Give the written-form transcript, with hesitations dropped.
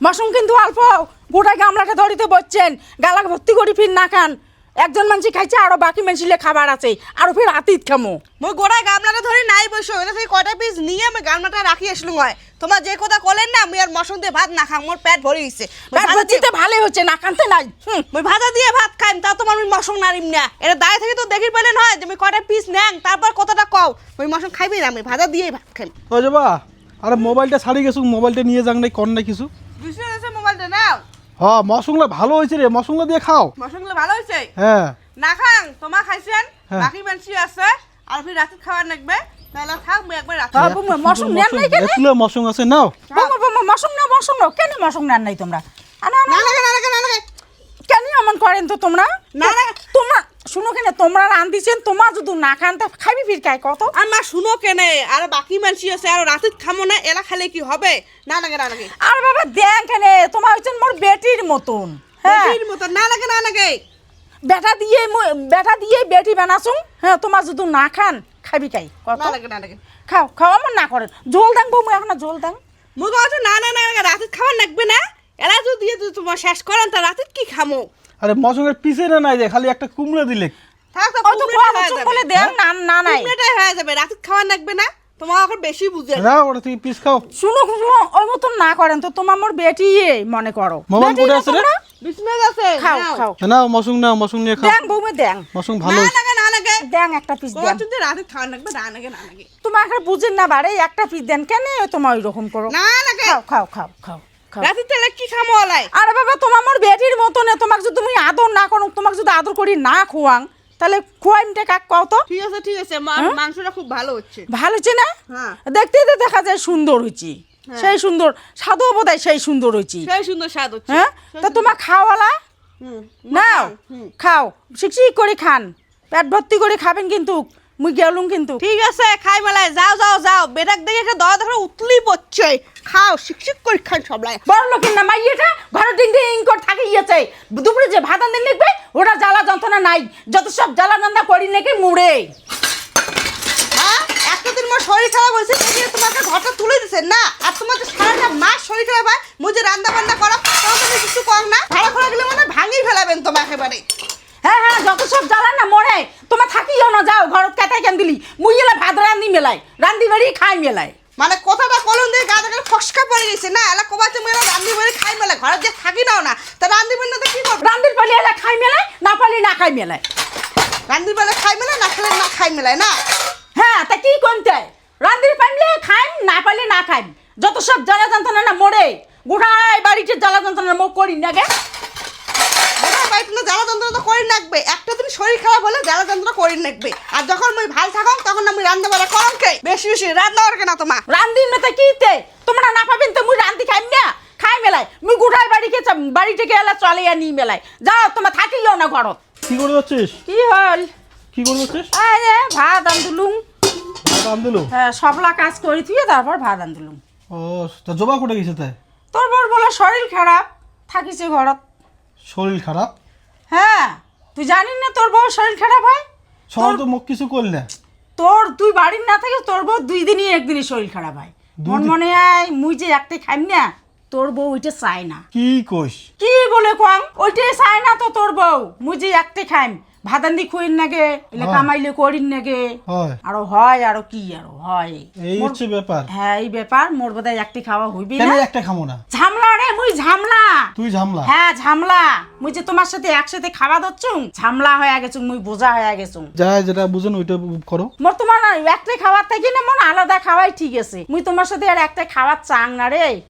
Mushroom কিন্তু অল্প গোটা গামলাটা ধরিতে বসছেন গালা ভর্তি করি ফির না খান একজন মানুষ খাইছে আরো বাকি মানুষিলে খাবার আছে আরো ফির আতিত খামো মই গোড়ায় গামলাটা ধরে নাই বসো এটা থেকে কয়টা পিস নিয়ে আমি গামলাটা রাখি আসলুম হয় তোমার যে কথা কলেন না আমি আর মশন দিয়ে ভাত না খাম মোর পেট ভরে গেছে ভাজিতে ভালোই হচ্ছে না খানতে নাই মই ভাজা দিয়ে ভাত খাইম তা তোমার আমি মশন নারিম না এটা দায় থেকে তো দেখি পেলেন হয় তুমি কয়টা পিস নেন তারপর কথাটা কও ওই মশন খাইবি না আমি ভাজা দিয়ে ভাত খাইম ও যাবা আরে মোবাইলটা ছাড়ি গেছু মোবাইলটা নিয়ে যাং নাই কর নাই কিছু বিষ্ণু আছে মোবাইলটা নাও হ্যাঁ মশলা ভালো হয়েছে রে মশলা দিয়ে খাও মশনগুলো ভালো হয়েছে হ্যাঁ না খাং তোমার খাইছেন হ্যাঁ। বাকি মানসি আছে আর ফির রাতে খাবার লাগবে তাহলে থাক মই একবার রাতে মশরুম নেন নাই কেন এগুলো মশং আছে নাও মশরুম নাও কেন মশরুম নেন নাই তোমরা না লাগে না লাগে না লাগে কেন এমন করেন তো তোমরা না না তোমরা শুনো কেন তোমরা রান্ধিছেন তোমার যদি না খান তা খাবি ফির খাই কত আমার শুনো কেনে আর বাকি মানসি আছে আর রাতে খামো না এলা খালে কি হবে না লাগে না লাগে আর বাবা দেন কেন তোমার হচ্ছেন মোর বেটির মতন হ্যাঁ বেটির মতো না লাগে না লাগে বেটা দিয়ে বেটি বানাসুং হ্যাঁ তোমার যদি না খান খাবি খাই কত না লাগে না লাগে খাও খাও আমার না করেন জল দাং বউ এখন জল দাং মুই বলছো না না না লাগে রাতে খাবার লাগবে না এলা যদি দিয়ে যদি তোমার শেষ করেন তা রাতে কি খামো আরে মশংয়ের পিছে না নাই যে খালি একটা কুমড়া দিলে থাক তো ও তো বলে দেন না না নাই কুমড়াটাই হয়ে যাবে রাতে খাবার লাগবে না তোমার এখন বেশি বুঝে না ওটা তুই পিস খাও শুনো ওই মতন না করেন তো তোমার মোর বেটি মনে করো মোবাইল বেটি পড়ে না আছে রে? তোমরা? বিসমিল্লাহ আছে খাও নাও। খাও নাও মশং নিয়ে খাও দেন বউমে দেন মশং ভালো না হয়েছে। লাগে না লাগে দেন একটা পিস তোমার দেন যদি রাতে খাবার লাগবে না লাগে না লাগে তোমার এখন বুঝেন না বারে একটা পিস দেন কেন তোমার ওই রকম করো না লাগে খাও খাও খাও খাও খাও রাতে তেলে কি খামো ওলাই আরে বাবা তোমার মোর বেটির মতন তোমাকে যদি তুমি আদর না করো তোমাকে যদি আদর করি না খোয়াং তাহলে খোয়াইমটা কাক কও তো ঠিক আছে মাংসটা খুব ভালো হচ্ছে ভালো হচ্ছে না হ্যাঁ দেখতে তো দেখা যায় সুন্দর হয়েছি সেই সুন্দর স্বাদও বোধ হয় সেই সুন্দর হয়েছি সেই সুন্দর স্বাদ হচ্ছে হ্যাঁ তা তোমার খাওয়ালা হুম নাও খাও শিকশিক করে খান পেট ভর্তি করে খাবেন কিন্তু মুই গেলুম কিন্তু ঠিক আছে খাই মেলায় যাও যাও যাও বেটাক দেখে একটা দয়া দেখে উতলি পড়ছে খাও শিকশিক করে খান সবলাই বড় লোকের না মাইয়েটা ঘরে ডিং ডিং করে থাকে ইয়েছে দুপুরে যে ভাত আনতে লিখবে ওটা জ্বালা যন্ত্রণা নাই যত সব জ্বালা যন্ত্রণা করি নাকি মুড়ে হ্যাঁ একটা দিন আমার শরীর খারাপ হয়েছে দেখে তোমাকে ঘরটা তুলে দিছেন না আর তোমার তো সারাটা মাস শরীর খারাপ হয় মুঝে রান্না বান্না করা তখন তুমি কিছু কম না ভাড়া খোলা গেলে মানে ভাঙিয়ে ফেলাবেন তোমাকে একেবারে হ্যাঁ হ্যাঁ যত সব জ্বালা না মরে তোমার থাকিও না যাও ঘরত কেটাই কেন দিলি মুই এলা ভাত রান্ধি মেলাই রান্ধি বাড়ি খাই মেলাই মানে কথাটা কলম দিয়ে গা থেকে ফসকা পড়ে গেছে না এলা কোবাতে মেলা রান্দি বাড়ি খাই মেলা ঘরে যে থাকি নাও না তা রান্দি বাড়ি না তো কি করবো রান্ধির পালি এলা খাই মেলাই না পালি না খাই মেলাই রান্দি বেলা খাই মেলা না খেলে না খাই মেলায় না হ্যাঁ তা কি কমতে রান্ধির পাইলে খাইম না পাইলে না খাইম যত সব জ্বালা যন্ত্রণা না মরে গোটাই বাড়িতে জ্বালা যন্ত্রণা মুখ করি না গে ওটা বাড়িতে না জ্বালা যন্ত্রণা তো করে রাখবে একটা দিন শরীর খারাপ হলে জ্বালা যন্ত্রণা করে রাখবে আর যখন মুই ভাল থাকম তখন আমি রান্না বেলা করম কে বেশি বেশি রান্না করকে না তোমার রান্ধির মেতে কিতে তোমরা না পাবেন তো মুই রান্ধি খাইম না খাই মেলাই মুই গোটাই বাড়ি থেকে এলা চলে আনি মেলাই যাও তোমার থাকিও না ঘরত কি করে যাচ্ছিস কি হল কি করে যাচ্ছিস আরে ভাত আন্দুলুম ভাত আন দিলো হ্যাঁ সবলা কাজ করি তুই তারপর ভাত আন্দুলুম ও তা জবা কোটে গেছে তাই তোর বর বলে শরীর খারাপ থাকিছে ঘরত শরীর খারাপ হ্যাঁ তুই জানিস না তোর বউ শরীর খারাপ হয় সকাল তো মুখ কিছু করলে তুই বাড়ির না থাকিস তোর বউ 2 দিনই একদিনই শরীর খারাপ হয় মন মনে হয় মুই যে একটা খাইম না তোর বউ ওইটা চাই না কি কইস কি বলে কোয়াং ওইটাই চাই না তো তোর বউ মুই যে একটা খাইম ভাতান্দি খুইন নাগে এলে হ্যাঁ। কামাইলে করিন নাগে হয় আরো হয় আরো কি আরো হয় এই হচ্ছে ব্যাপার হ্যাঁ এই ব্যাপার মোর বোধহয় একটি খাওয়া হইবি কেন না একটা খামো না ঝামলা রে মুই ঝামলা তুই ঝামলা হ্যাঁ ঝামলা মুই যে তোমার সাথে একসাথে খাওয়া দচ্ছুং ঝামলা হয়ে গেছুং মুই বোঝা হয়ে গেছুং যা যেটা বুঝেন ওইটা করো মোর তোমার একটা খাওয়ার থাকি না মন আলাদা খাওয়াই ঠিক আছে মুই তোমার সাথে আর একটা খাওয়ার চাং না রে